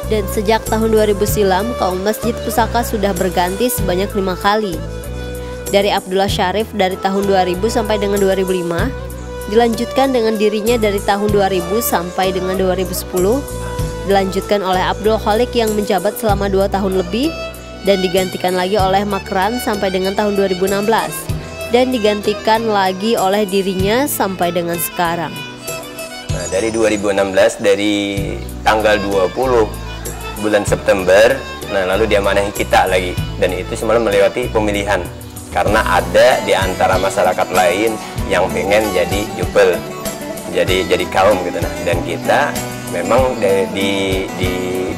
Dan sejak tahun 2000 silam, kaum Masjid Pusaka sudah berganti sebanyak 5 kali. Dari Abdullah Syarif dari tahun 2000 sampai dengan 2005, dilanjutkan dengan dirinya dari tahun 2000 sampai dengan 2010, dilanjutkan oleh Abdul Khalik yang menjabat selama 2 tahun lebih, dan digantikan lagi oleh Makran sampai dengan tahun 2016, dan digantikan lagi oleh dirinya sampai dengan sekarang. Nah, dari 2016, dari tanggal 20 bulan September, nah lalu diamanahi kita lagi, dan itu semalam melewati pemilihan karena ada di antara masyarakat lain yang pengen jadi jupel, jadi kaum gitu. Nah, dan kita memang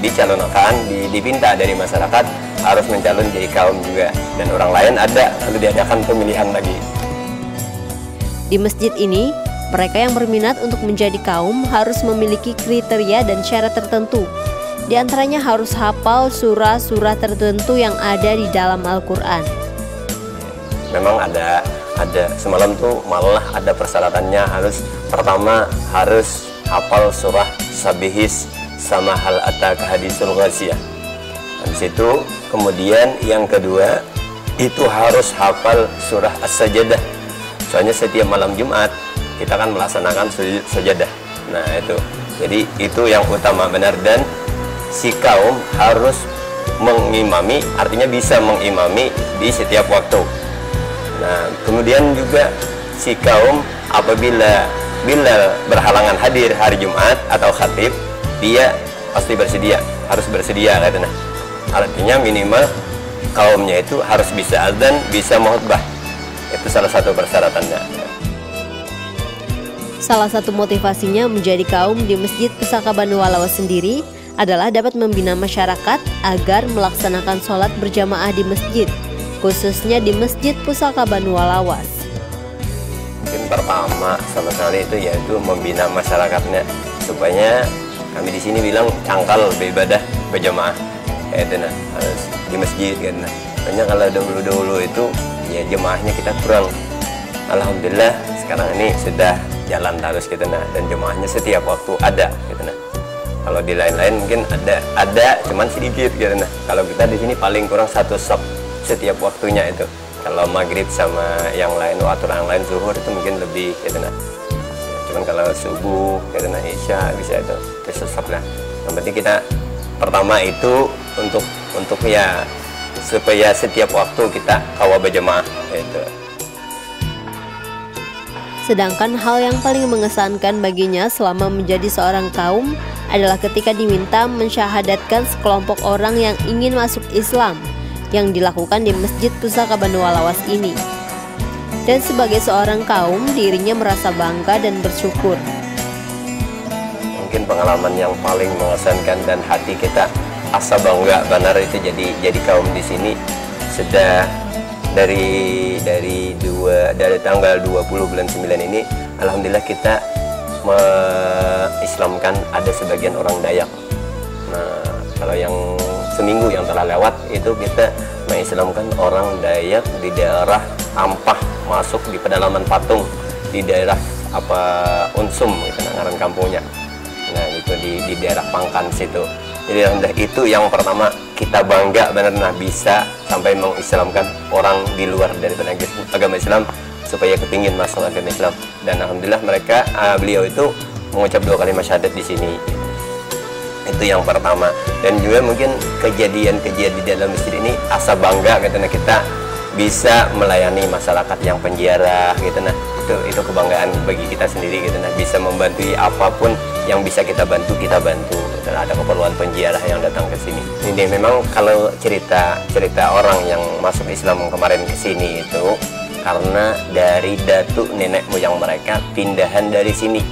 dicalonkan, dipinta dari masyarakat harus mencalon jadi kaum juga, dan orang lain ada, lalu diadakan pemilihan lagi. Di masjid ini, mereka yang berminat untuk menjadi kaum harus memiliki kriteria dan syarat tertentu. Di antaranya harus hafal surah-surah tertentu yang ada di dalam Al-Quran. Memang ada semalam tuh malah ada persyaratannya, pertama harus hafal surah Sabihis sama hal ataka hadisul ghasiyah. Habis itu kemudian yang kedua itu harus hafal surah As-Sajdah. Soalnya setiap malam Jumat kita kan melaksanakan sajadah. Nah itu, jadi itu yang utama benar, dan si kaum harus mengimami, artinya bisa mengimami di setiap waktu. Nah kemudian juga si kaum apabila berhalangan hadir hari Jumat atau khatib, dia pasti harus bersedia katanya. Artinya minimal kaumnya itu harus bisa azan, bisa khutbah. Itu salah satu persyaratannya. Salah satu motivasinya menjadi kaum di Masjid Pusaka Banu Walawas sendiri adalah dapat membina masyarakat agar melaksanakan sholat berjamaah di masjid, khususnya di Masjid Pusaka Banu Walawas. Mungkin pertama sama sekali itu yaitu membina masyarakatnya, supaya kami di sini bilang cangkal beribadah berjamaah, itu nah harus di masjid kan. Banyak kalau dahulu itu ya jemaahnya kita kurang. Alhamdulillah sekarang ini sudah jalan terus gitu nah, dan jemaahnya setiap waktu ada gitu nah. Kalau di lain-lain mungkin ada cuman sedikit gitu nah. Kalau kita di sini paling kurang 1 shop setiap waktunya itu. Kalau maghrib sama yang lain, waktu yang lain zuhur itu mungkin lebih gitu nah. Cuman kalau subuh gitu nah, isya bisa itu shop lah. Yang penting kita pertama itu untuk ya supaya setiap waktu kita kawal berjamaah itu. Sedangkan hal yang paling mengesankan baginya selama menjadi seorang kaum adalah ketika diminta mensyahadatkan sekelompok orang yang ingin masuk Islam, yang dilakukan di Masjid Pusaka Banu Walawas ini. Dan sebagai seorang kaum, dirinya merasa bangga dan bersyukur. Mungkin pengalaman yang paling mengesankan dan hati kita asa bangga benar itu jadi kaum di sini sudah dari tanggal 20 bulan 9 ini, alhamdulillah kita mengislamkan ada sebagian orang Dayak. Nah kalau yang seminggu yang telah lewat itu kita mengislamkan orang Dayak di daerah Ampah, masuk di pedalaman Patung, di daerah Unsum gitu ngaran kampungnya. Nah itu di daerah Pangkan situ. Jadi alhamdulillah itu yang pertama kita bangga benar bisa sampai mengislamkan orang di luar dari agama Islam supaya kepingin masuk agama Islam. Dan alhamdulillah beliau itu mengucap 2 kalimat syahadat di sini. Itu yang pertama. Dan juga mungkin kejadian-kejadian di dalam masjid ini asa bangga karena kita bisa melayani masyarakat yang penjara gitu nah. Itu kebanggaan bagi kita sendiri gitu nah, bisa membantu apapun yang bisa kita bantu dan ada keperluan penjara yang datang ke sini. Ini memang kalau cerita orang yang masuk Islam kemarin ke sini itu karena dari datuk nenek moyang mereka pindahan dari sini.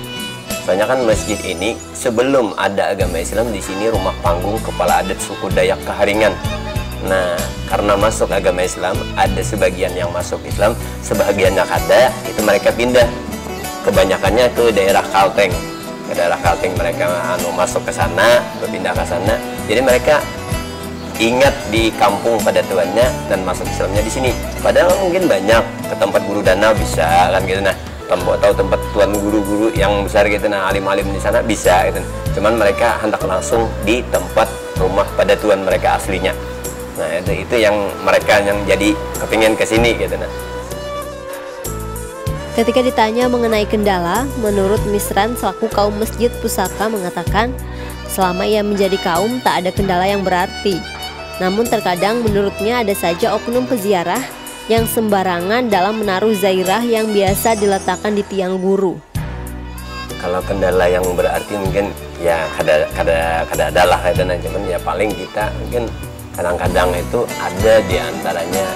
Soalnya kan masjid ini sebelum ada agama Islam di sini rumah panggung kepala adat suku Dayak Kaharingan. Nah, karena masuk agama Islam, ada sebagian yang masuk Islam, sebagian yang ada, itu mereka pindah. Kebanyakannya ke daerah Kalteng. Ke daerah Kalteng mereka masuk ke sana, berpindah ke sana. Jadi mereka ingat di kampung pada tuannya dan masuk Islamnya di sini. Padahal mungkin banyak ke tempat guru dana bisa kan gitu nah. Tahu tempat tuan guru-guru yang besar gitu nah, alim-alim di sana bisa gitu. Cuman mereka hendak langsung di tempat rumah pada tuan mereka aslinya. Nah itu yang mereka yang jadi kepingin kesini gitu. Nah Ketika ditanya mengenai kendala, menurut Misran selaku kaum Masjid Pusaka mengatakan selama ia menjadi kaum tak ada kendala yang berarti. Namun terkadang menurutnya ada saja oknum peziarah yang sembarangan dalam menaruh zairah yang biasa diletakkan di tiang guru. Kalau kendala yang berarti mungkin ya kada adalah kadang, cuman ya paling kita mungkin kadang-kadang itu ada di antaranya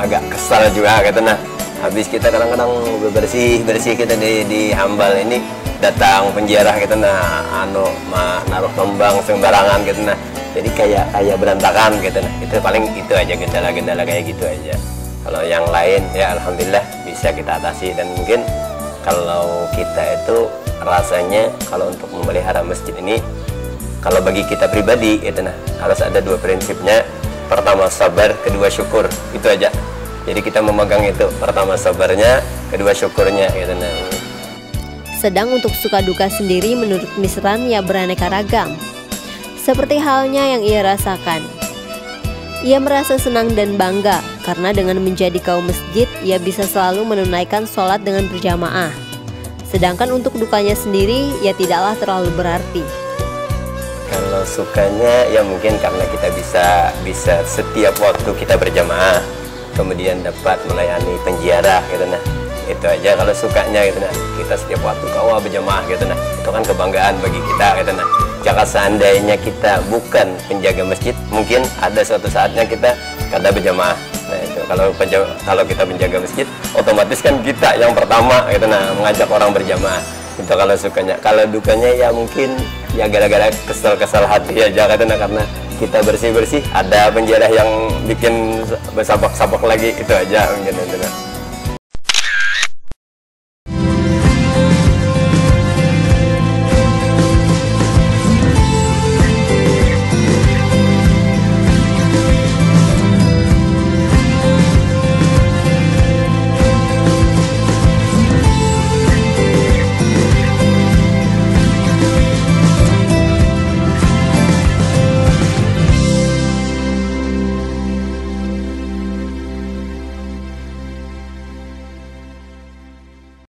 agak kesal juga gitu. Nah habis kita kadang-kadang bersih kita di Hambal ini datang penjara gitu, nah naruh tombang sembarangan gitu, nah jadi kayak berantakan gitu. Nah itu paling itu aja kendala kayak gitu aja. Kalau yang lain ya alhamdulillah bisa kita atasi. Dan mungkin kalau kita itu rasanya kalau untuk memelihara masjid ini, kalau bagi kita pribadi gitu, nah harus ada dua prinsipnya. Pertama sabar, kedua syukur, itu aja. Jadi kita memegang itu, pertama sabarnya, kedua syukurnya gitu. Nah Sedang untuk suka duka sendiri menurut Misran ya beraneka ragam. Seperti halnya yang ia rasakan. Ia merasa senang dan bangga karena dengan menjadi kaum masjid ia bisa selalu menunaikan sholat dengan berjamaah. Sedangkan untuk dukanya sendiri ya tidaklah terlalu berarti. Kalau sukanya ya mungkin karena kita bisa setiap waktu kita berjamaah, kemudian dapat melayani penziarah gitu. Nah itu aja kalau sukanya gitu. Nah kita setiap waktu kawah berjamaah gitu. Nah itu kan kebanggaan bagi kita gitu. Nah jika seandainya kita bukan penjaga masjid, mungkin ada suatu saatnya kita kada berjamaah. Nah itu kalau kita menjaga masjid, otomatis kan kita yang pertama gitu. Nah mengajak orang berjamaah itu kalau sukanya. Kalau dukanya ya mungkin ya gara-gara kesel hati aja gitu. Nah karena kita bersih ada penjara yang bikin bersabak-sabak lagi, itu aja mungkin.